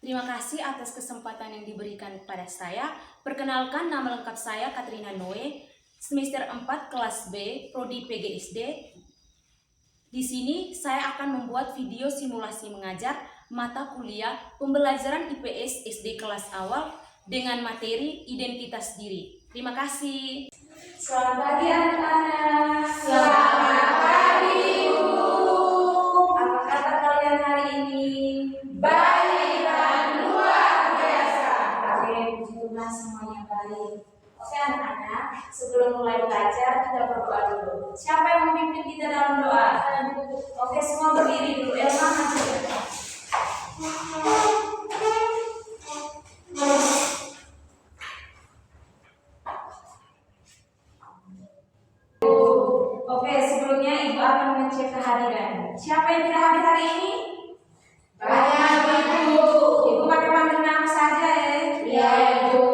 Terima kasih atas kesempatan yang diberikan kepada saya. Perkenalkan, nama lengkap saya Katrina Noe, semester 4 kelas B, Prodi PGSD. Di sini saya akan membuat video simulasi mengajar mata kuliah pembelajaran IPS SD kelas awal dengan materi identitas diri. Terima kasih. Selamat pagi anak-anak. Selamat pagi, Bu. Apa kabar kalian hari ini? Baik dan luar biasa. Oke, puji Tuhan semuanya baik. Oke anak-anak, sebelum mulai belajar kita berdoa dulu. Siapa yang memimpin kita dalam doa? Oke, semua berdiri dulu. Elma maju. Oke, sebelumnya Ibu akan mengecek kehadiran. Siapa yang tidak hadir hari ini? Banyak, Ibu. Ibu pakai panggil nama saja ya. Iya, Ibu.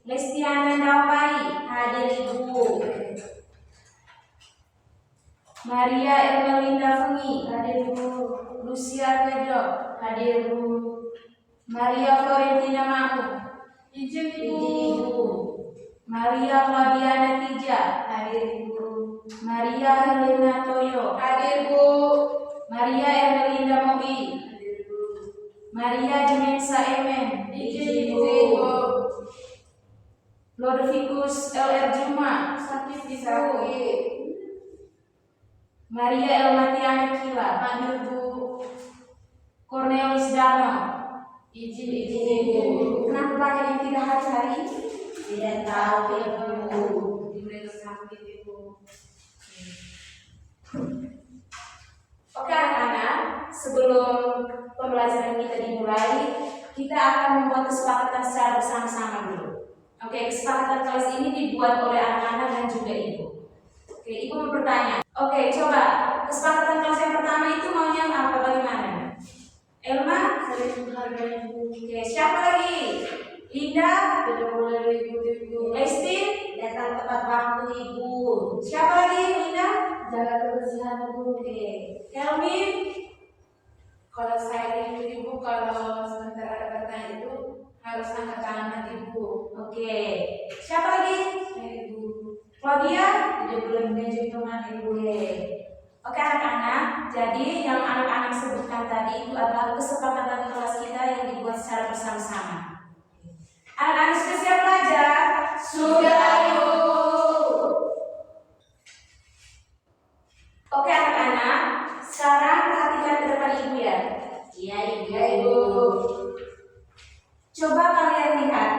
Lestiana Dapai, hadir Ibu. Maria Ermelinda Fengi, hadir Ibu. Lucia Tejo, hadir Ibu. Maria Florentina Mahmud, Izin, Ibu. Ibu. Maria Flaviana Tija, hadir Ibu. Maria Helena Toyo, Hadir, Bu. Maria Ermelinda Mobi, Hadir, Bu. Maria Dimensa Emen, Izin, Ibu. Ibu. Lodvicus LR Juma, Sakit di sakit. Maria Elmatiana Kila, Hadir, Bu. Cornelis Dano. Izin, Ibu. Kenapa banyak yang tidak hadir hari ini? Tidak tahu, Ibu. Mereka sakit, Ibu. Oke anak-anak, sebelum pembelajaran kita dimulai, kita akan membuat kesepakatan secara bersama-sama dulu. Oke, kesepakatan kelas ini dibuat oleh anak-anak dan juga ibu. Oke, ibu mau bertanya. Oke, coba kesepakatan kelas yang pertama itu maunya apa, bagaimana? Elma? Saling menghargai, Ibu. Oke, siapa lagi? Linda? Tidak boleh ribut, Ibu. Lesti? Datang tepat waktu, Ibu. Siapa lagi, Linda? Jaga kebersihan, Ibu. Oke, Kelvin? Kalau saya ribut, Ibu, kalau sebentar ada pertanyaan itu harus angkat tangan, Ibu. Oke, siapa lagi? Saya, Ibu. Claudia? Tidak boleh menunjuk teman, Ibu. Oke anak-anak, jadi yang anak-anak sebutkan tadi itu adalah kesepakatan kelas kita yang dibuat secara bersama-sama. Anak-anak sudah siap belajar? Sudah, Ibu. Oke anak-anak, sekarang perhatikan ke depan ibu ya. Iya, Ibu. Coba kalian lihat,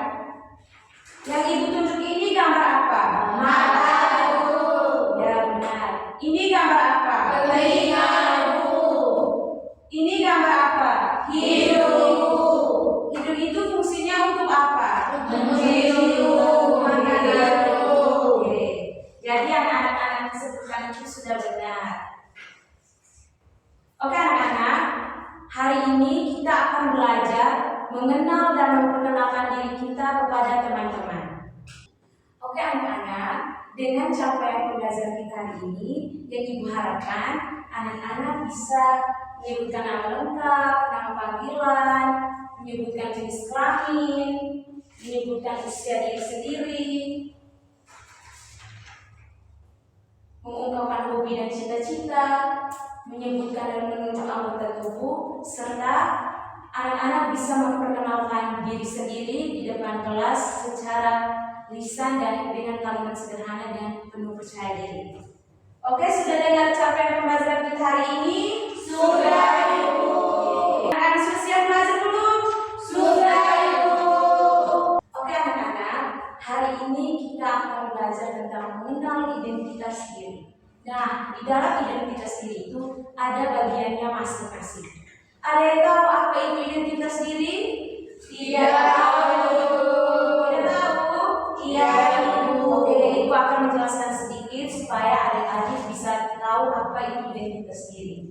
yang ibu tunjuk ini gambar apa? Mata, Ibu. Ya benar. Ini gambar apa? Telinga, Ibu. Ini gambar apa? Hidung, Ibu. Hidung itu fungsinya untuk apa? Mencium, Makanan. Ibu. Oke. Jadi anak-anak yang disebutkan itu sudah benar. Oke anak-anak, hari ini kita akan belajar mengenal dan memperkenalkan diri kita kepada teman-teman. Oke anak-anak, dengan capaian pembelajaran kita hari ini, yang ibu harapkan anak-anak bisa menyebutkan nama lengkap, nama panggilan, menyebutkan jenis kelamin, menyebutkan usia diri sendiri, mengungkapkan hobi dan cita-cita, menyebutkan dan menunjuk anggota tubuh, serta anak-anak bisa memperkenalkan diri sendiri di depan kelas secara lisan dan dengan kalimat sederhana dan penuh percaya diri. Oke, sudah dengar capaian pembelajaran kita hari ini? Sudah, Ibu. Anak-anak sudah siap belajar belum? Sudah, Ibu. Oke anak-anak, hari ini kita akan belajar tentang mengenal identitas diri. Nah, di dalam identitas diri itu ada bagiannya masing-masing. Ada yang tahu apa itu identitas diri? Tidak tahu, Ibu. Tidak tahu? Iya, Ibu. Oke, Ibu akan menjelaskan sedikit supaya adik-adik bisa tahu apa itu identitas diri.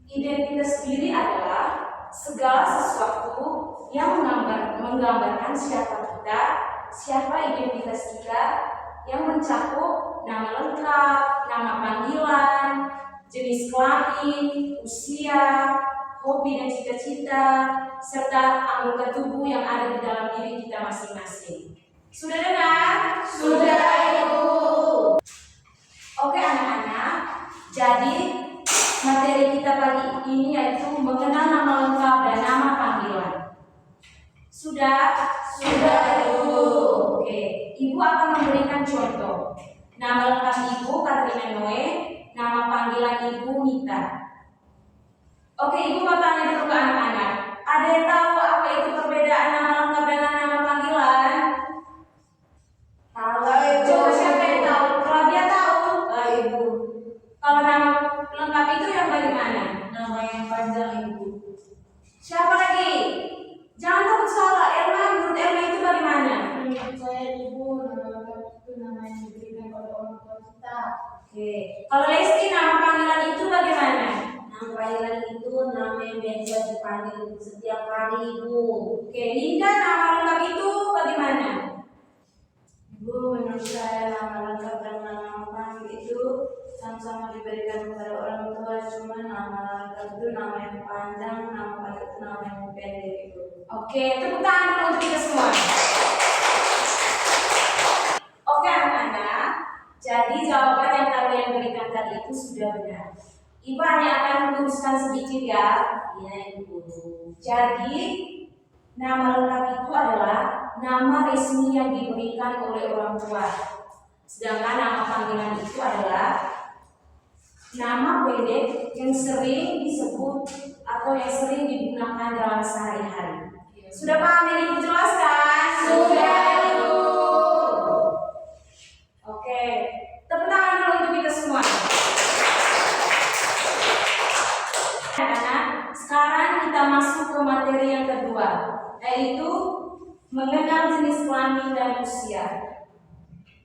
Identitas diri adalah segala sesuatu yang menggambarkan siapa kita, siapa identitas kita, yang mencakup nama lengkap, nama panggilan, jenis kelamin, usia, hobi dan cita-cita, serta anggota tubuh yang ada di dalam diri kita masing-masing. Sudah dengar? Sudah, Ibu. Oke anak-anak, jadi materi kita pagi ini yaitu mengenal nama lengkap dan nama panggilan. Sudah? Sudah, Ibu. Oke, Ibu akan memberikan contoh. Nama lengkap Ibu Katrina Noe, nama panggilan Ibu Mita. Oke, Ibu mau tanya dulu ke anak-anak. Ada yang tahu apa itu perbedaan nama lengkap dan nama panggilan? Tahu, Coba siapa yang tahu? Kalau dia tahu, Ibu. kalau nama lengkap itu yang bagaimana? Nama yang panjang, Ibu. Siapa lagi? Jangan takut salah. Elma, menurut Elma itu bagaimana? Menurut saya, Ibu, nama lengkap itu nama yang diberikan oleh orang tua kita. Oke. Kalau Lesti, nama panggilan itu bagaimana? Nama panggilan itu nama yang biasa dipanggil setiap hari, Ibu. Oke, Linda, nama lengkap itu bagaimana? Ibu, menurut saya nama lengkap dan nama panggil itu sama-sama diberikan kepada orang tua, cuma nama lengkap itu nama yang panjang, nama panggil itu nama yang pendek, Ibu. Oke, tepuk tangan dulu untuk kita semua. Oke anak-anak, jadi jawaban yang kalian berikan tadi itu sudah benar. Ibu hanya akan meluruskan sedikit ya. Iya, Ibu. Jadi nama lengkap itu adalah nama resmi yang diberikan oleh orang tua. Sedangkan nama panggilan itu adalah nama pendek yang sering disebut atau yang sering digunakan dalam sehari-hari. Sudah paham yang Ibu jelaskan? Sudah, Ibu. Oke, tepuk tangan dulu untuk kita semua. Anak-anak, sekarang kita masuk ke materi yang kedua, yaitu mengenal jenis kelamin dan usia.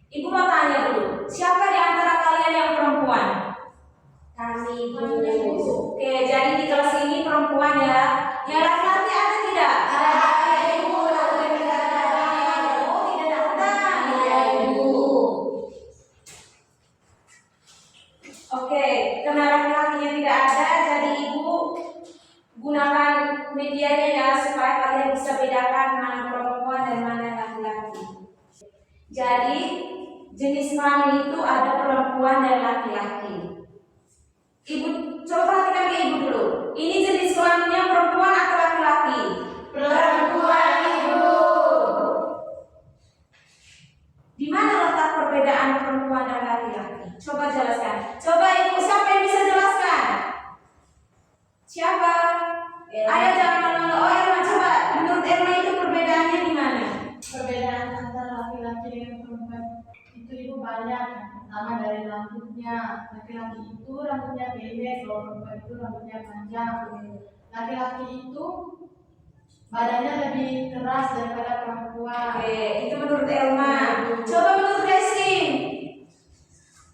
Ibu mau tanya dulu, siapa di antara kalian yang perempuan? Kami, Ibu. Oke, jadi di kelas ini perempuan ya. Yang laki-laki ada tidak? Ada, Ibu. Oh, tidak ada. Iya, Ibu. Oke, karena laki-lakinya tidak ada, jadi Ibu gunakan medianya ya supaya kalian bisa bedakan mana perempuan dan mana laki-laki. Jadi jenis kelamin itu ada perempuan dan laki-laki. Ibu coba perhatikan ke Ibu dulu. Ini jenis kelaminnya perempuan atau laki-laki? Perempuan, Ibu. Di mana letak perbedaan perempuan dan laki-laki? Coba jelaskan. Coba Ibu, siapa yang bisa jelaskan? Siapa? Ayo jangan malu-malu. Oh Elma, coba. Menurut Elma itu perbedaannya di mana? Perbedaan antara laki-laki dengan perempuan itu, Ibu, banyak. Pertama dari rambutnya. Laki-laki itu rambutnya pendek, kalau perempuan itu rambutnya panjang. Laki-laki itu badannya lebih keras daripada perempuan. Oke, itu menurut Elma. Coba menurut Lesti.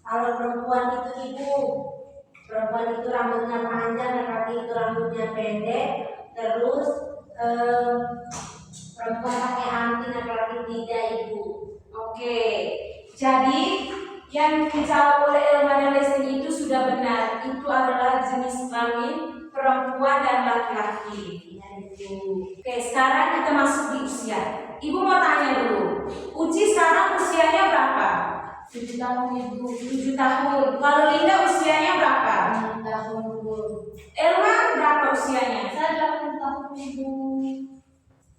Kalau perempuan itu, Ibu, perempuan itu rambutnya panjang, laki-laki itu rambutnya pendek. Terus perempuan pakai anting, laki-laki tidak, Ibu. Oke, jadi yang dijawab oleh Elma dan Lesti itu sudah benar. Itu adalah jenis kelamin perempuan dan laki-laki. Iya, Ibu. Oke, sekarang kita masuk di usia. Ibu mau tanya dulu, Uci sekarang usianya berapa? 7 tahun, Ibu. 7 tahun. Kalau Linda usianya berapa? 6 tahun, Ibu. Elma berapa usianya? Saya 8 tahun, Ibu.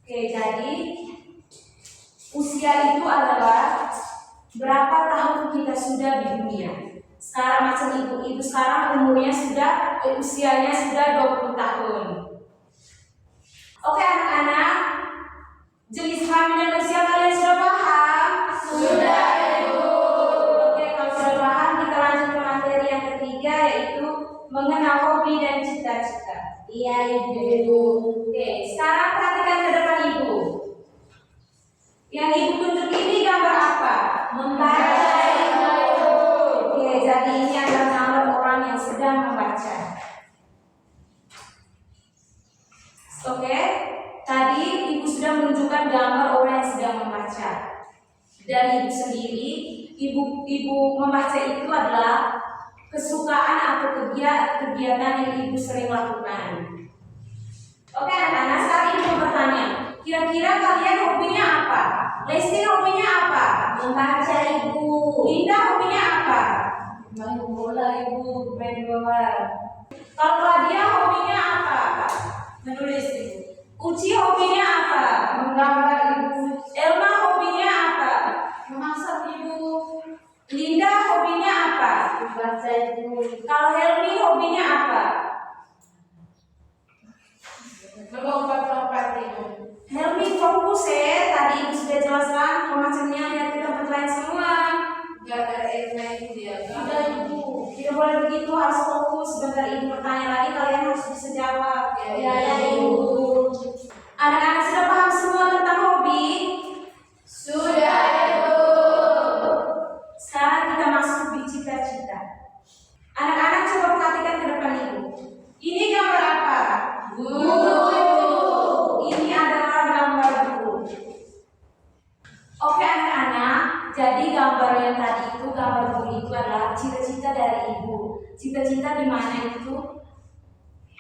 Oke, jadi usia itu adalah berapa tahun kita sudah di dunia. Sekarang macam ibu sekarang umurnya sudah, usianya sudah 20 tahun. Oke anak-anak, jenis kelamin dan usia kalian sudah paham? Sudah, Ibu. Oke, kalau sudah paham kita lanjut ke materi yang ketiga, yaitu mengenal hobi dan cita-cita. Iya, Ibu. Oke, sekarang perhatikan ke depan Ibu. Yang Ibu tunjuk ini gambar apa? Membaca, Ibu. Oke, jadi ini adalah gambar orang yang sedang membaca. Oke, tadi Ibu sudah menunjukkan gambar orang yang sedang membaca. Dari Ibu sendiri, Ibu membaca itu adalah kesukaan atau kegiatan yang Ibu sering lakukan. Oke anak-anak, sekarang ibu mau bertanya, kira-kira kalian hobinya apa? Lesti hobinya apa? Membaca Ibu. Linda hobinya apa? Main bola Ibu. Main bola. Kalau Claudia hobinya apa? Menulis Ibu. Uci hobinya apa? Menggambar Ibu. Elma hobinya apa? Memasak Ibu. Linda hobinya apa? Membaca Ibu. Kalau Helmi hobinya apa? Melompat-lompat Ibu. Helmi fokus ya, tadi ibu sudah jelaskan macamnya, lihat ke tempat lain semua. Gak ada airnya Ibu dia. Tidak ibu, tidak boleh begitu, harus fokus. Sebentar ibu bertanya lagi, kalian harus bisa jawab. Ya, Ibu. Anak-anak sudah paham semua tentang hobi? Sudah Ibu. Sekarang kita masuk di cita-cita. Anak-anak coba perhatikan ke depan ibu. Ini gambar apa? Ini adalah gambar guru. Oke anak-anak, jadi gambar yang tadi itu, gambar guru itu adalah cita-cita dari ibu. Cita-cita di mana itu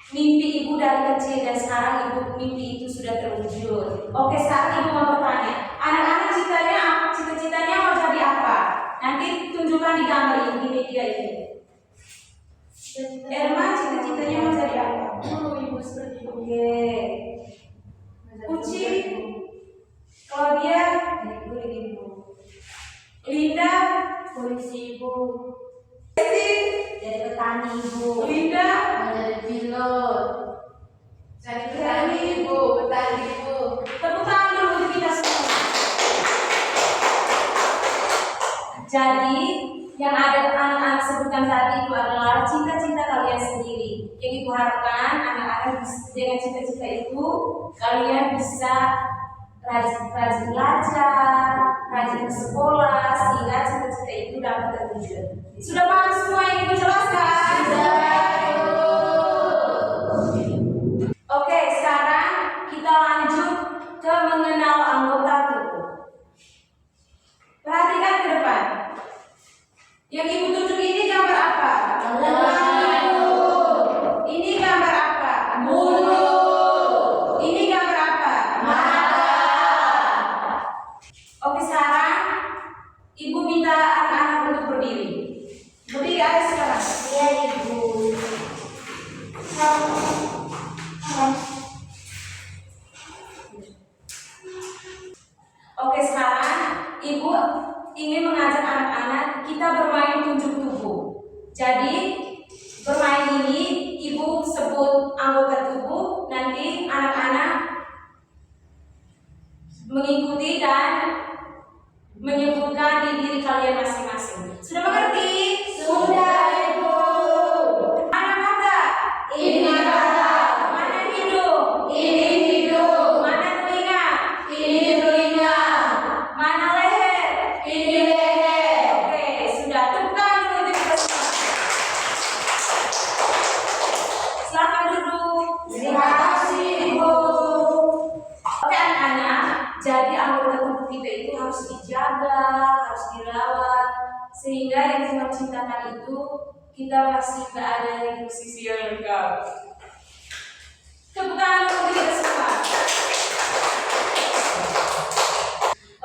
mimpi ibu dari kecil dan sekarang ibu mimpi itu sudah terwujud. Oke, sekarang ibu mau bertanya, anak-anak cita-citanya mau jadi apa? Nanti tunjukkan di gambar ini, di media ini. Elma cita-citanya mau jadi apa? Guru Ibu seperti itu. Oke. Uci, Claudia, Ibu. Linda, Polisi Ibu. Lesti, Jadi petani Ibu. Linda, Menjadi pilot. Jadi petani Ibu. Petani Ibu. tepuk tangan dulu untuk kita semua. Jadi, yang ada anak-anak sebutkan tadi itu adalah cita-cita kalian sendiri. Yang ibu harapkan anak-anak dengan cita-cita itu kalian bisa rajin belajar, rajin ke sekolah, sehingga cita-cita itu dapat terwujud. Sudah paham semua yang ibu jelaskan? Oke, sekarang kita lanjut ke mengenal anggota tubuh. Perhatikan ke depan. Yang ibu tunjuk ini gambar apa? Ini gambar apa? Ini gambar apa? Oke, sekarang ibu minta anak-anak untuk berdiri. Berdiri aja sekarang. Iya Ibu. Oke, sekarang ibu ingin mengajak anak-anak kita bermain tunjuk tubuh. Jadi bermain ini ibu sebut anggota tubuh, nanti anak-anak mengikuti dan menyebutkan di diri kalian masing-masing. Sudah mengerti? Sudah Ibu. Mana mata? Ini mata. Mana hidung? Ini hidung. Mana telinga? Ini telinga. Mana leher? Ini leher. Oke, sudah. Tepuk tangan dulu untuk kita semua. Silakan duduk. Terima kasih Ibu. Oke anak-anak, jadi anggota tubuh kita itu harus dijaga, harus dirawat, sehingga yang Tuhan ciptakan itu kita masih berada di posisi yang lengkap. Tepuk tangan untuk kita semua.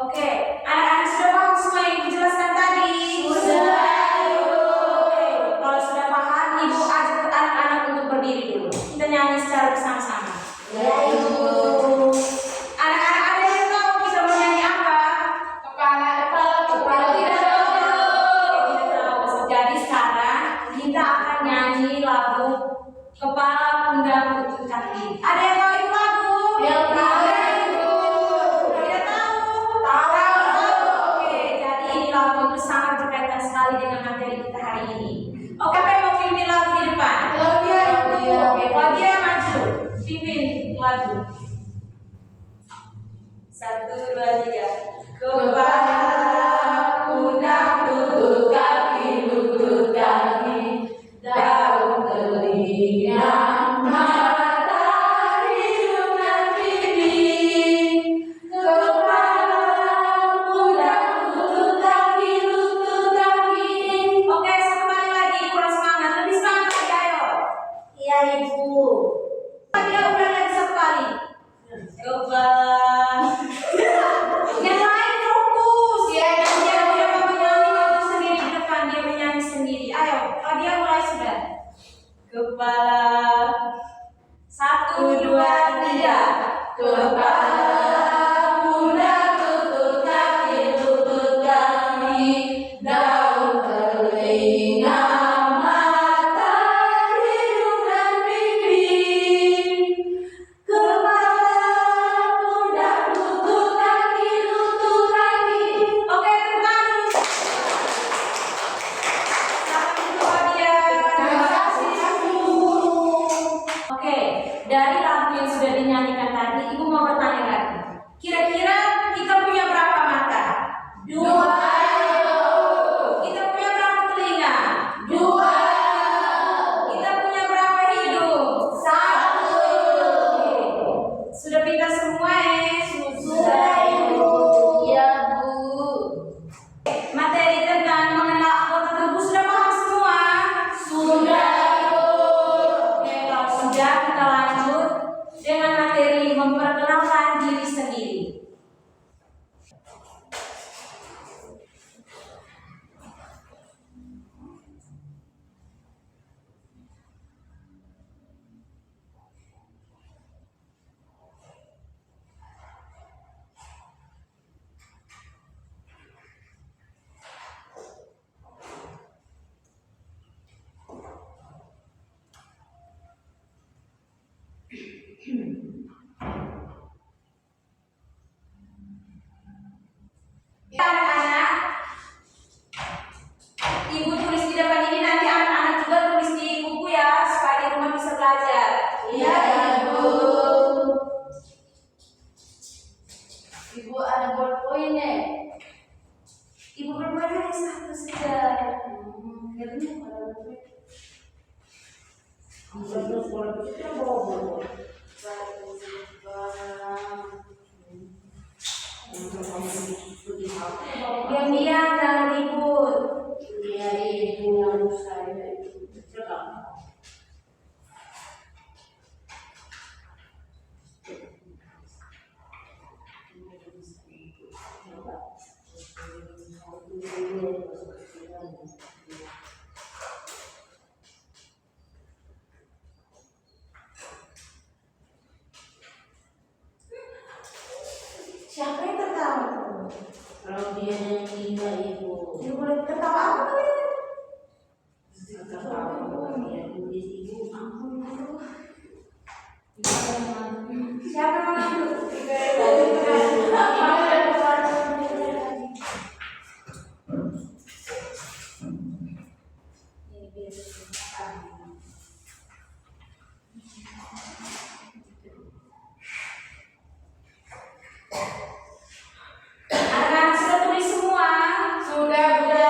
Oke, anak-anak sudah paham semua yang dijelaskan tadi? Sudah, Ibu. Oke, kalau sudah paham, ibu ajak anak-anak untuk berdiri dulu. Kita nyanyi secara bersama-sama. Ya Ibu. Anak-anak ada yang tahu kita mau nyanyi apa? Kepala Tidak tahu. Jadi sekarang kita akan nyanyi lagu Kepala Pundak Lutut Kaki. Ada yang tahu itu lagu? Yang tahu. Tidak tahu. Tahu. Oke, jadi ini lagu itu sangat berkaitan sekali dengan materi kita hari ini. Oke, apa yang mau pimpin lagu di depan? Claudia, Ibu. Oke, Claudia maju. Pimpin lagu. 1, 2, 3. Kepala pundak lutut kaki, daun telinga, mata, hidung dan pipi. Kepala pundak lutut kaki. Oke, satu kali lagi, kurang semangat, lebih semangat lagi, ayo. Iya Ibu. Dia ulang lagi satu kali. Kepala, pundak, lutut, kaki, lutut, kaki, daun, telinga, mata, hidung, dan pipi. Kepala, pundak, lutut, kaki, lutut, kaki. Oke, teman. Selamat berdoa dia. Terima kasih, Bu. Oke, dari lagu yang sudah dinyanyikan tadi, Ibu mau bertanya lagi. Kira-kira kita punya berapa mata? 2. Kita punya berapa telinga? 2. Kita punya berapa hidung? 1. Sudah pintar semua Sudah, Ibu. Iya, Bu. Materi tentang mengenal anggota tubuh sudah paham semua? Sudah, Bu. Oke, kalau sudah kita lanjut dengan materi memperkenalkan diri sendiri. Anak-anak, Ibu tulis di depan ini, nanti anak-anak juga tulis di buku ya, supaya di rumah bisa belajar. Iya, Ibu. Ibu ada ballpoint ya? Ibu berbuat hanya satu saja. Kayaknya kalau ballpoint. Diam-diam, jangan ribut. Siapa yang tertawa? Kalau dia yang tiga Ibu. Ibu boleh tertawa apa kalian? Dia tulis Ibu. Siapa yang mengantuk? Anak-anak sudah tulis semua? Sudah, Bu.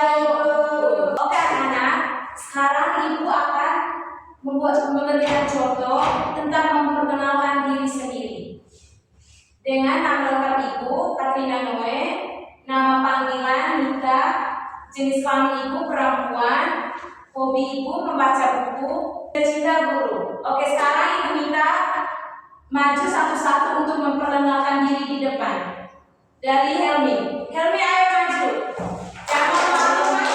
Oke anak-anak, sekarang Ibu akan memberikan contoh tentang memperkenalkan diri sendiri. Dengan nama lengkap Ibu, Katrina Noe, nama panggilan Nita, jenis kelamin Ibu perempuan, hobi Ibu membaca buku, cita-cita guru. Oke, sekarang Ibu minta maju satu-satu untuk memperkenalkan diri di depan. Dari Helmi. Helmi, ayo maju. Jangan malu-malu.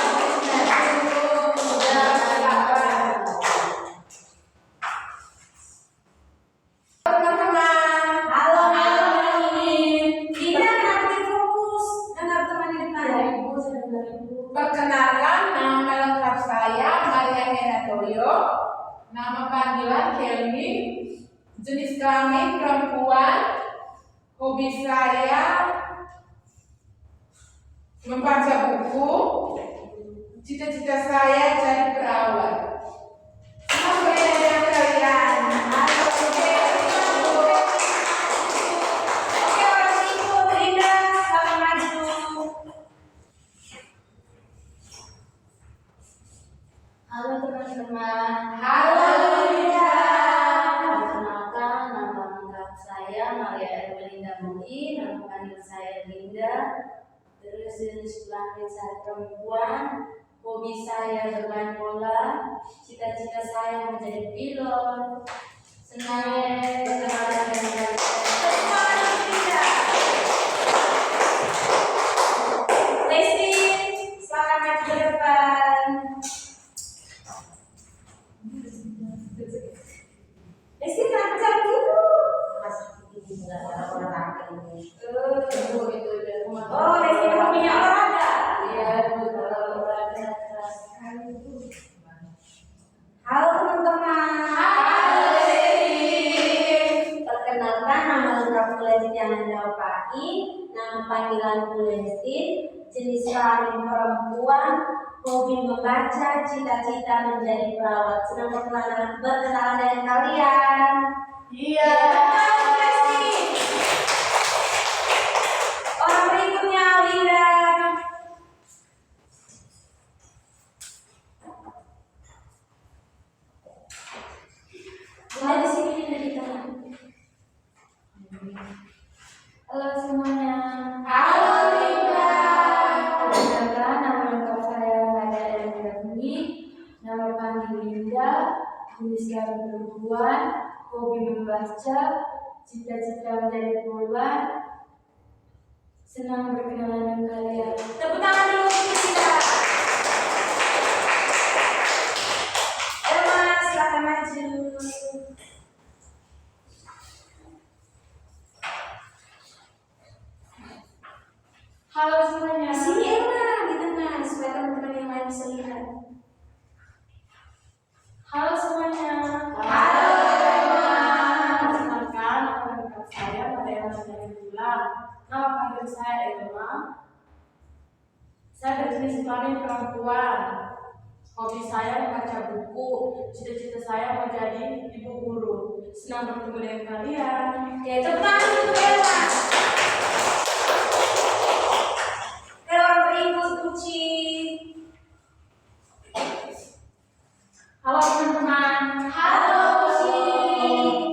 Teman-teman, halo Helmi. Tidak, kenapa fokus? Dengar teman di depan. Ibu, saya dengar Ibu. Perkenalkan, nama lengkap saya Maria Henatoyo, nama panggilan Helmi, jenis kelamin perempuan, hobi saya membaca buku, cita-cita saya jadi perawat. Oke, kalian. Ayo, oke. Oke, orang Ibu, Linda, silakan maju. Halo teman-teman. Halo Linda. Perkenalkan, nama lengkap saya Maria Ermelinda Mui, nama panggilan saya Linda. Terus jenis kelamin saya perempuan, hobi saya bermain bola, cita-cita saya menjadi pilot. Senang berkenalan dengan Semangat, Linda. Lesti, silakan maju ke depan. Lesti, kenapa jauh gitu? Mas Enggak. ini. Ibu itu udah rumah. Oh, Lesti hobinya olahraga. Iya, Ibu kalau olahraga keras sekali itu. Halo teman-teman. Halo Lesti. Perkenalkan, nama lengkapku Lesti Ananda Opaki, nama panggilanku Lesti, jenis kelamin perempuan, hobi membaca, cita-cita menjadi perawat. Senang berkenalan dengan kalian. Iya. Teman Lesti. Orang berikutnya Linda. Linda di sini, Linda di tengah. Halo semuanya. Halo Linda. Perkenalkan, nama lengkap saya Nada Erlinda Bumi, nama panggilan Linda, jenis kelamin perempuan, hobi membaca, cita-cita menjadi poluan. Senang berkenalan dengan kalian. Tepuk tangan dulu untuk Linda. Elma, silakan maju. Halo semuanya. Di sini Elma, di tengah supaya teman-teman yang lain bisa lihat. Halo semuanya. Halo. Perkenalkan, nama lengkap saya Maria Masjid Bulan. Nama panggilan saya Elma. Saya berjenis kelamin perempuan. Hobi saya membaca buku. Cita-cita saya mau jadi ibu guru. Senang bertemu dengan kalian. Oke, tepuk tangan untuk Elma. Orang berikut Uci. Halo teman-teman. Halo Uci.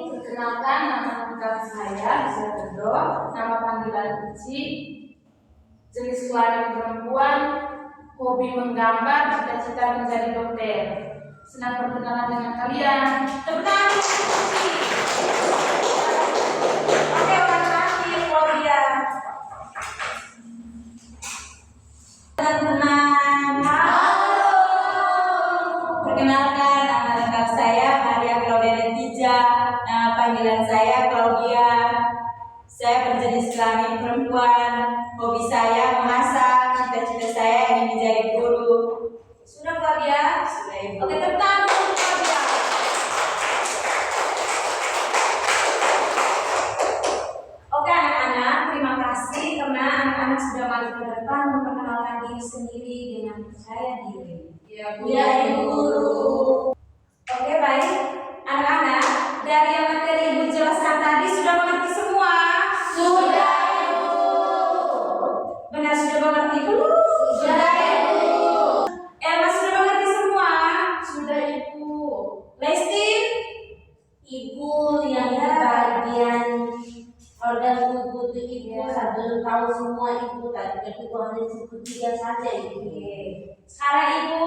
Perkenalkan, nama lengkap saya Gisela Pedro. Nama panggilan Uci. Jenis kelamin perempuan. Hobi menggambar. Cita-cita menjadi dokter. Senang berkenalan dengan kalian. Tepuk tangan untuk Uci. Oke, orang terakhir Claudia. Teman-teman. Halo. Perkenalkan, nama lengkap saya Maria Claudia Letija. Nama panggilan saya Claudia. Saya berjenis kelamin perempuan. Hobi saya memasak. Cita-cita saya ingin menjadi guru. Sudah Claudia? Sudah Ibu. Oke, tepuk tangan untuk Claudia. Oke anak-anak, terima kasih karena anak-anak sudah maju ke depan memperkenalkan diri sendiri dengan percaya diri. Ya, Ya, Ibu Guru. Oke, baik. Anak-anak, dari yang materi Ibu jelaskan tadi sudah mengerti semua? Sudah, Ibu. Benar sudah mengerti belum? Sudah, Ibu. Elma sudah mengerti semua? Sudah Ibu. Lesti? Ibu yang di bagian organ tubuh Ibu saya belum tahu semua Ibu, tapi Ibu hanya sebut 3 saja Ibu. Sekarang Ibu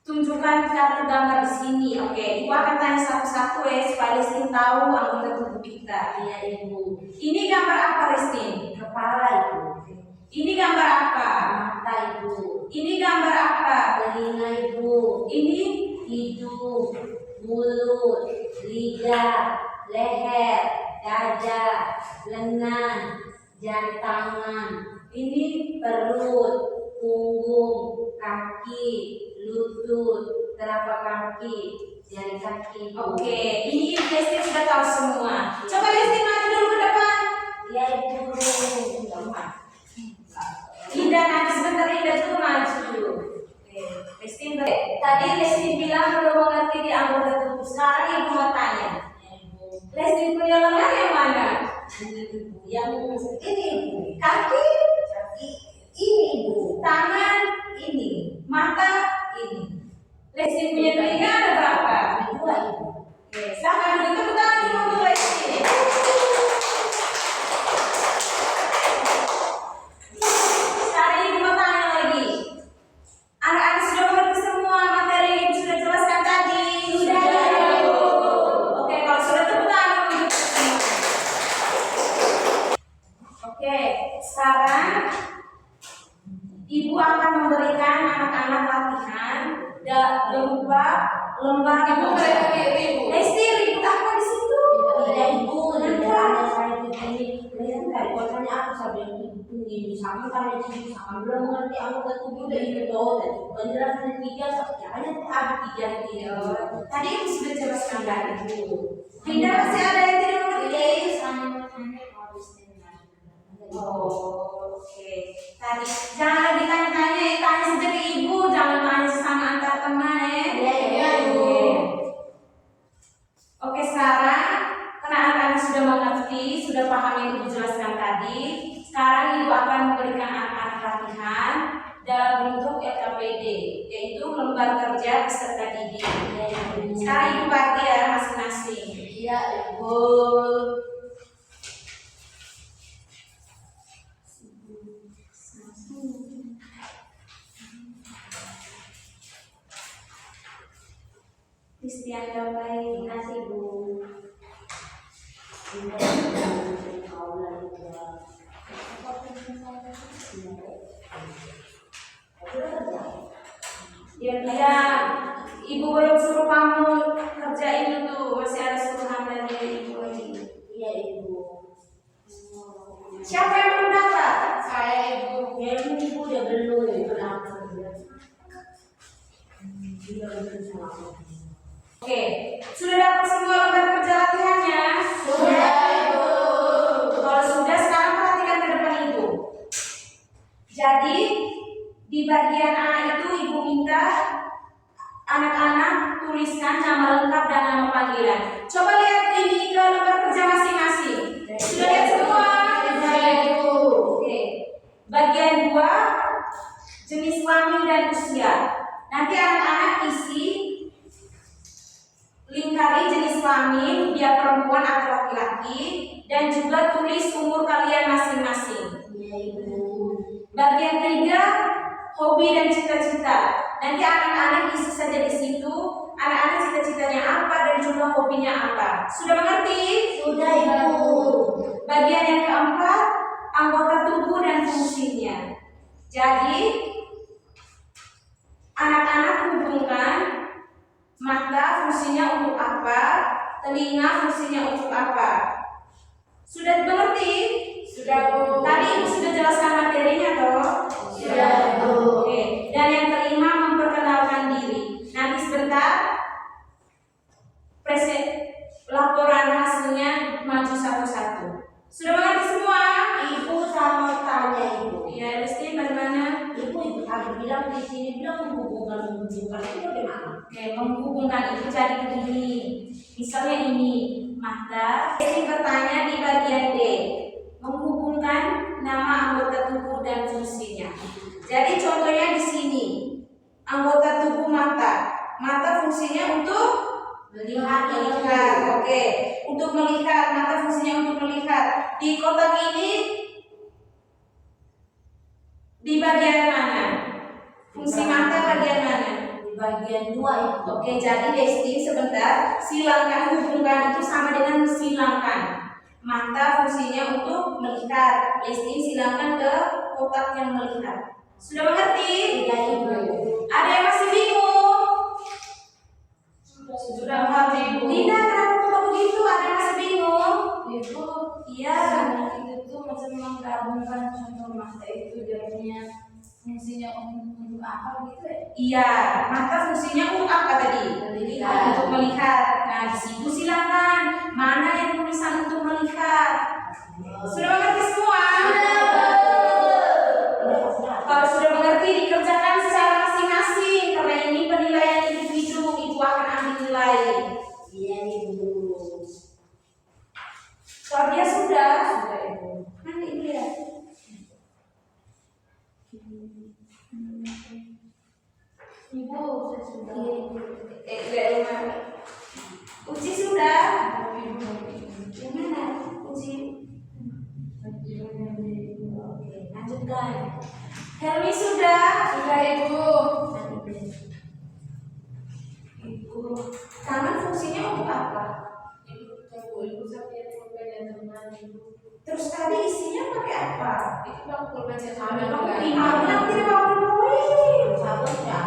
tunjukkan kartu gambar di sini. Oke, Ibu akan tanya satu-satu ya supaya Lesti tahu anggota tubuh kita. Iya Ibu. Ini gambar apa Lesti? Kepala Ibu. Ini gambar apa? Mata Ibu. Ini gambar apa? Telinga Ibu. Ini Hidung, mulut, lidah, leher, dada, lengan, jari tangan, ini perut, punggung, kaki, lutut, telapak kaki, jari kaki. oke, ini Lesti sudah tahu semua. Coba Lesti maju dulu ke depan. Ya Ibu. Linda nanti sebentar Linda tuh maju. Oke, Lesti tadi Lesti bilang belum mengerti di anggota tubuh. Sekarang Ibu mau tanya. Lesti punya lengan yang mana? Ini Ibu. Yang ini Ibu. Kaki, Kaki ini Ibu. tangan, Ini. mata. Ini. Lesti punya telinga ada berapa? Kedua Ibu. Oke, silakan beri tepuk tangan untuk Lesti. Sekarang Ibu mau tanya lagi. Anak-anak sudah mengerti semua materi yang Ibu sudah jelaskan tadi? Sudah. Oke, kalau sudah tepuk tangan untuk semua. Oke, sekarang Ibu akan memberikan anak-anak latihan lembar Ibu mereka Ibu. Lesti ribut apa di situ? Tidak Ibu. Tidak. yang ini sama kami di sama belum mengerti anggota tubuh dan itu dan penjelasan tiga caranya ada tiga Tadi itu sudah jelaskan tadi. Tidak masih ada yang tidak mengerti. Oke. Tadi jangan ditanya-tanya, tanya saja ke ibu, jangan tanya sesama antar teman Iya. Oke, sekarang karena anak-anak sudah mengerti, sudah paham yang ibu jelaskan tadi. Sekarang ibu akan memberikan anak-anak latihan dalam bentuk LKPD, yaitu lembar kerja peserta didik. Sekarang ibu bagi ya masing-masing. Iya, Ibu. Kristian Gapai. Kasih Bu. Ya, ibu belum suruh kamu kerjain itu, masih ada suruhan dari ibu lagi. Iya Ibu. Siapa yang belum dapat? Saya Ibu. Ya Ibu udah belum kenapa? Oke, sudah dapat semua lembar kerja latihannya? Sudah Ibu. Kalau sudah, sekarang perhatikan ke depan ibu. Jadi di bagian A itu ibu minta anak-anak tuliskan nama lengkap dan nama panggilan. Coba lihat ini ke lembar kerja masing-masing. Sudah lihat semua? Oke. Bagian 2 jenis kelamin dan usia. Nanti anak-anak isi lingkari jenis kelamin, dia perempuan atau laki-laki, dan juga tulis umur kalian masing-masing. Iya Ibu. Bagian 3 hobi dan cita-cita. Nanti anak-anak isi saja di situ. Anak-anak cita-citanya apa dan juga hobinya apa. Sudah mengerti? Sudah Ibu. Bagian yang keempat, anggota tubuh dan fungsinya. Jadi anak-anak hubungkan mata fungsinya untuk apa, telinga fungsinya untuk apa. Sudah mengerti? Sudah Bu. Tadi ibu sudah jelaskan materinya toh? Sudah Bu. Oke. Dan yang kelima memperkenalkan diri. Nanti sebentar laporan hasilnya maju satu-satu. Sudah mengerti semua? Ibu sama tanya Ibu. Iya, Listi bagaimana? Ibu tadi bilang di sini bilang menghubungkan itu bagaimana? Oke, menghubungkan itu jadi begini. Misalnya ini mata. Ini bertanya di bagian D. Menghubungkan nama anggota tubuh dan fungsinya. Jadi contohnya di sini. Anggota tubuh mata. Mata fungsinya untuk Melihat. Oke. Untuk melihat, mata fungsinya untuk melihat. Di kotak ini di bagian mana? Fungsi mata bagian mana? Di bagian 2 Ibu. Oke, jadi Desti sebentar, silangkan hubungkan itu sama dengan silangkan. Mata fungsinya untuk melihat. Desti silangkan ke kotak yang melihat. Sudah mengerti? Sudah Ibu. Ada yang masih bingung? Sudah mengerti Ibu. Tidak, kenapa kok begitu? Ada yang masih bingung? Ibu. Iya. Itu tuh macam menggabungkan contoh mata itu dia punya fungsinya untuk apa gitu ya? Iya, mata fungsinya untuk apa tadi? Melihat. Untuk melihat. Nah, di situ silakan mana yang tulisan untuk melihat. Sudah mengerti semua? Kalau sudah mengerti dikerjakan secara masing-masing karena ini penilaian individu, ibu akan ambil nilai. Iya Ibu. Kalau dia sudah Ibu. mana ibu lihat? Ibu, saya sudah. Rumah. Uji sudah. Ibu. Yang mana? Uji. Oke, lanjutkan. Helmi sudah. Sudah Ibu. Ibu, tangan fungsinya untuk apa? Ibu saya pulpen dan teman Ibu. Terus tadi isinya pakai apa? Itu bang pulpen saya Kamu sama nanti bapak beli. Sabun ya.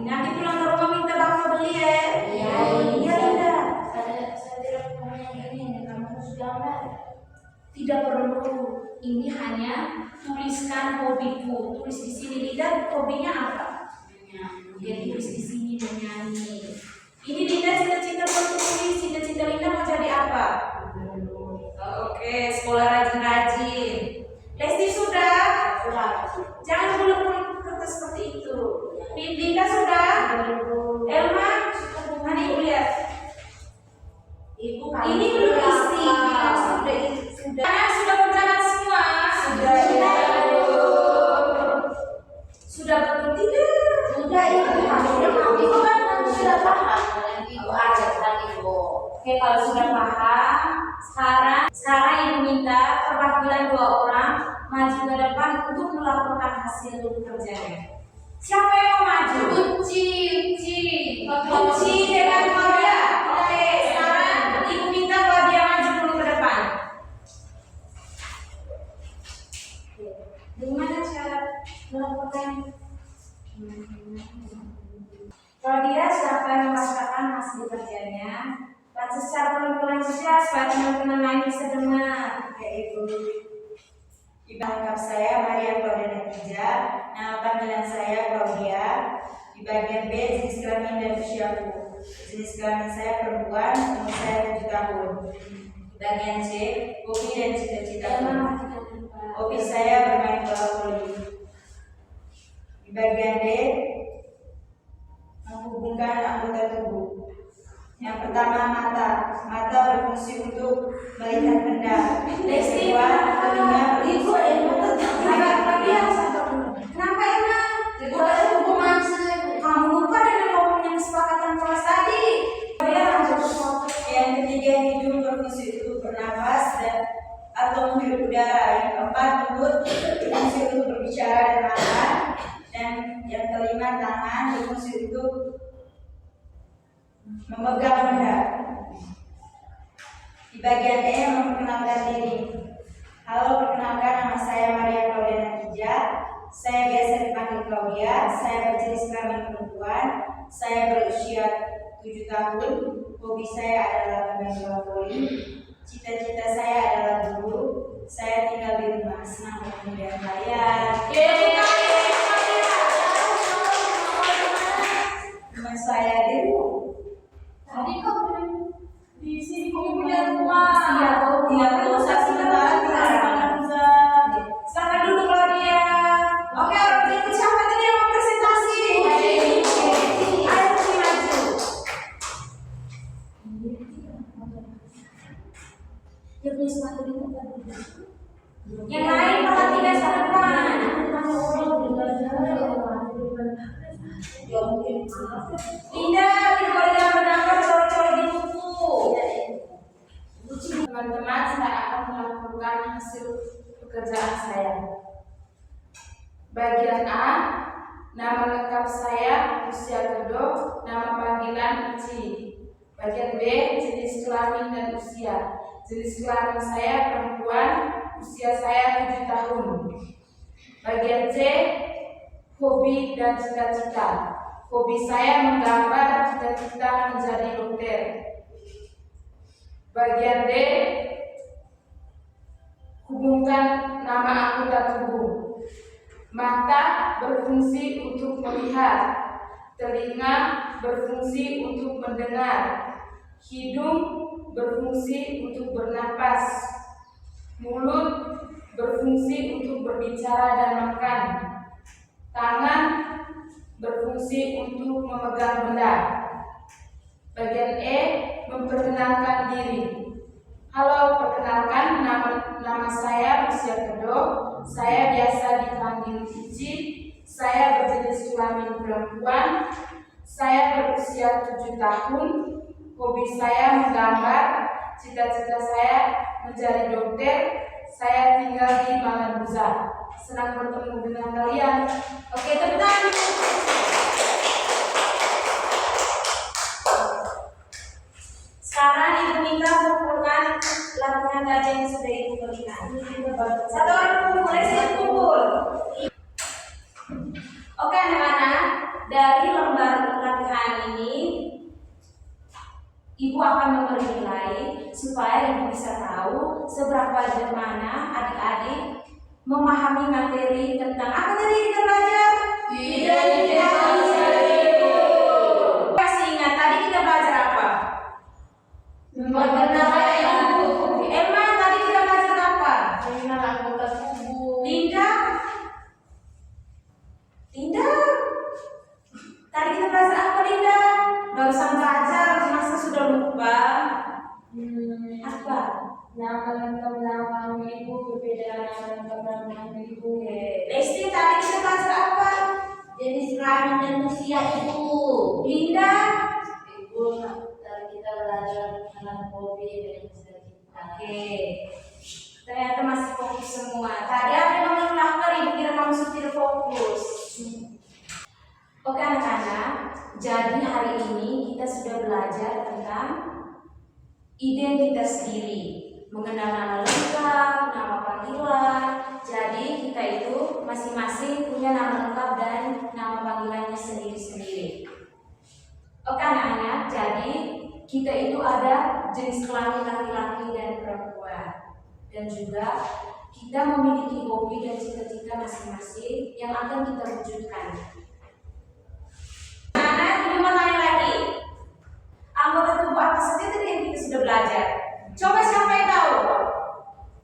Nanti pulang ke rumah minta bapak beli ya. Iya. Iya, iya. Saya tidak punya yang ini, kamu harus gambar. Tidak perlu. Ini hanya tuliskan hobiku. Tulis di sini. Linda hobinya apa? Jadi tulis di sini menyanyi. Ini Linda cita-cita bertulis. Cita-cita Linda mau jadi apa? Oke, sekolah rajin-rajin. Lesti sudah? Jangan buluk-buluk kertas seperti itu. Linda sudah? Elma? Mana ibu lihat? Ibu Ini belum isi. Sudah berjalan semua? Sudah. Sudah betul tidak? Sudah ibu sudah paham. Ibu ajar tadi bu. Oke, kalau sudah paham, sekarang ibu minta perwakilan 2 orang maju ke depan untuk melaporkan hasil kerjanya. Siapa yang mau maju? Uci. Uci dengan Claudia. Oke, sekarang ibu minta Claudia maju dulu ke depan. Gimana cara melaporkan? Claudia, siapa yang merasakan hasil kerjanya? Baca secara pelan-pelan saja supaya teman-teman lain bisa dengar. Oke, ibu. Ibu lengkap saya Maria Claudia Natija. Nama panggilan saya Claudia. Di bagian B jenis kelamin dan usiaku. Jenis kelamin saya perempuan, umur saya 7 tahun. Di bagian C hobi dan cita-cita. Hobi saya bermain bola voli. Di bagian D menghubungkan anggota tubuh. Yang pertama mata berfungsi untuk melihat benda. Yang kedua telinga berfungsi untuk kenapa enak? Kamu lupa dengan kamu punya kesepakatan kelas tadi. Yang ketiga hidung berfungsi untuk bernapas atau menghirup udara. Yang keempat mulut berfungsi untuk berbicara dan makan. Dan yang kelima tangan berfungsi untuk memegang benda. Di bagian E memperkenalkan diri. Halo, perkenalkan nama saya Maria Claudia Natija. Saya biasa dipanggil Claudia. Saya berjenis kelamin perempuan. Saya berusia 7 tahun. Hobi saya adalah bermain bola voli. Cita-cita saya adalah guru. Saya tinggal di rumah. Senang bertemu dengan kalian. Nama saya Dewi. Tadi kok di sini kamu punya rumah. Iya, tuh saat sementara kita silakan dulu Claudia. Oke, orang berikut siapa tadi yang mau presentasi? Ayo Uci maju. Yang lain perhatikan ke depan. Linda, tidak boleh menambah coret-coret di buku. Teman-teman, saya akan melaporkan hasil pekerjaan saya. Bagian A, nama lengkap saya, usia kedok, nama panggilan Uci. Bagian B, jenis kelamin dan usia. Jenis kelamin saya perempuan, usia saya 7 tahun. Bagian C, hobi dan cita-cita. Hobi saya menggambar, cita-cita menjadi dokter. Bagian D, hubungkan nama anggota tubuh. Mata berfungsi untuk melihat, telinga berfungsi untuk mendengar, hidung berfungsi untuk bernapas, mulut berfungsi untuk berbicara dan makan, tangan berfungsi untuk memegang benda. Bagian E, memperkenalkan diri. Halo, perkenalkan nama saya usia kedok. Saya biasa dipanggil Uci. Saya berjenis kelamin perempuan. Saya berusia 7 tahun. Hobi saya menggambar. Cita-cita saya menjadi dokter. Saya tinggal di Malanbuza. Senang bertemu dengan kalian. Oke, tepuk tangan. Sekarang ibu minta kumpulkan latihan tadi yang sudah ibu berikan. Satu orang kumpul, boleh sih kumpul. Oke anak-anak, dari lembar latihan ini Ibu akan memberi nilai supaya Ibu bisa tahu seberapa mana adik-adik memahami materi tentang apa tadi kita belajar? Kasih ingat tadi kita belajar apa? Mengenal ibu. Emma tadi kita belajar apa? Mengenal anggota tubuh. Linda? Linda? Tadi kita belajar apa Linda? Barusan belajar, masa sudah lupa? Apa? Nama lengkap nama ibu berbeda dengan nama lengkap nama ibu. Lesti tadi kita belajar apa? Jenis kelamin dan usia ibu. Linda? Ibu, tadi kita belajar tentang hobi dan cita-cita. Oke. Ternyata masih fokus semua. Tadi ada yang mengelakar, Ibu kira kamu tidak fokus. Oke anak-anak, jadi hari ini kita sudah belajar tentang identitas diri, mengenal nama lengkap, nama panggilan. Jadi kita itu masing-masing punya nama lengkap dan nama panggilannya sendiri-sendiri. Oke anak-anak, jadi kita itu ada jenis kelamin laki-laki dan perempuan. Dan juga kita memiliki hobi dan cita-cita masing-masing yang akan kita wujudkan. Anak-anak, ini mau tanya lagi. Anggota tubuh apa saja tadi yang kita sudah belajar? Coba siapa yang tahu?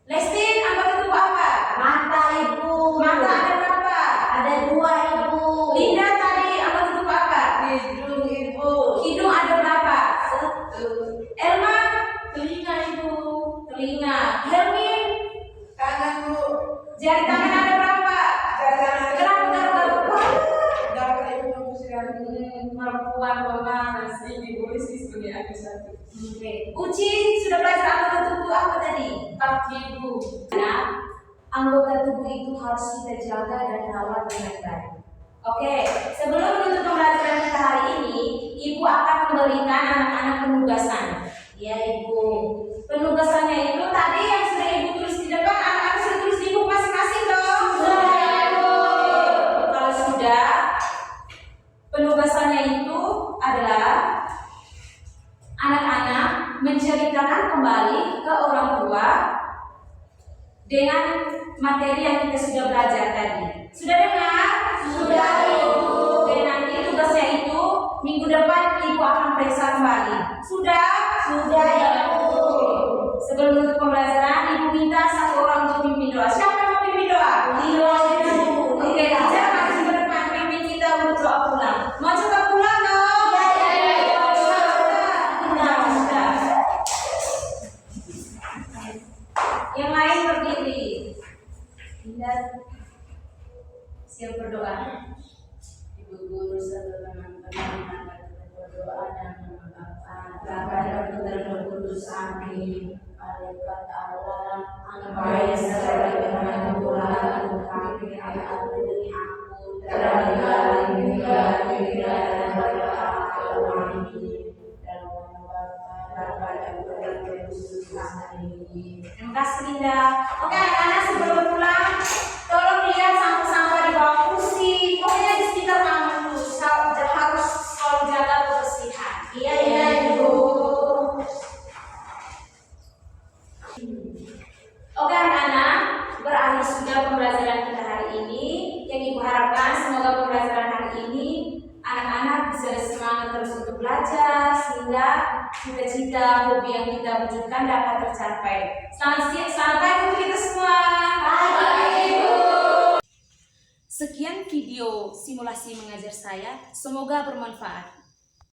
Lestin, anggota tubuh apa? Mata ibu. Mata ada berapa? Ada 2 ibu. Linda tadi anggota tubuh apa? Hidung ibu. Hidung ada berapa? 1. Elma? Telinga ibu. Telinga. Hermin? Tangan bu. Jari tangan ada berapa? Kenapa? Perempuan pemanas ini boleh sih sebagai aku satu. Oke. Uci sudah belajar anggota tubuh apa tadi? Kaki ibu. Nah, anggota tubuh itu harus kita jaga dan rawat dengan baik. Oke, sebelum menutup pembelajaran kita hari ini, ibu akan memberikan anak-anak penugasan. Ya ibu. Penugasannya itu tadi yang sudah ibu tulis di depan, anak-anak sudah tulis di buku masing-masing dong. Sudah, ibu. Kalau sudah, penugasannya itu adalah anak-anak menceritakan kembali ke orang tua dengan materi yang kita sudah belajar tadi. Sudah dengar? Sudah, ibu. Dan nanti tugasnya itu minggu depan ibu akan periksa kembali. Sudah? Sudah, ibu. Sebelum menutup pembelajaran, ibu minta satu orang untuk pimpin doa. Siapa yang mau pimpin doa? Ibu, ibu. Oke, jangan maju ke depan, pimpin kita untuk doa pulang. Mau coba pulang dong? Sudah. Yang lain berdiri. Lihat. Siap berdoa. Ibu guru serta teman-teman berdoa dan mengatakan Bapa dan Putra dan Roh Kudus. Amin. Malaikat Allah, Angkaya serta dengan Tuhan kami ampuni aku terhadap hingga dan berdoa ini dalam nama Bapa dan Putra dan Roh Kudus. Amin. Terima kasih Linda. Oke anak-anak sebelum pulang, tolong lihat sampah-sampah di bawah kursi. Pokoknya di sekitar kamu tuh harus selalu jaga kebersihan. Iya, ibu. Oke anak-anak, berakhir sudah pembelajaran kita hari ini. Yang ibu harapkan semoga pembelajaran hari ini anak-anak bisa semangat terus untuk belajar sehingga cita-cita hobi yang kita wujudkan dapat tercapai. Selamat pagi untuk kita semua. Pagi, ibu. Sekian video simulasi mengajar saya, semoga bermanfaat.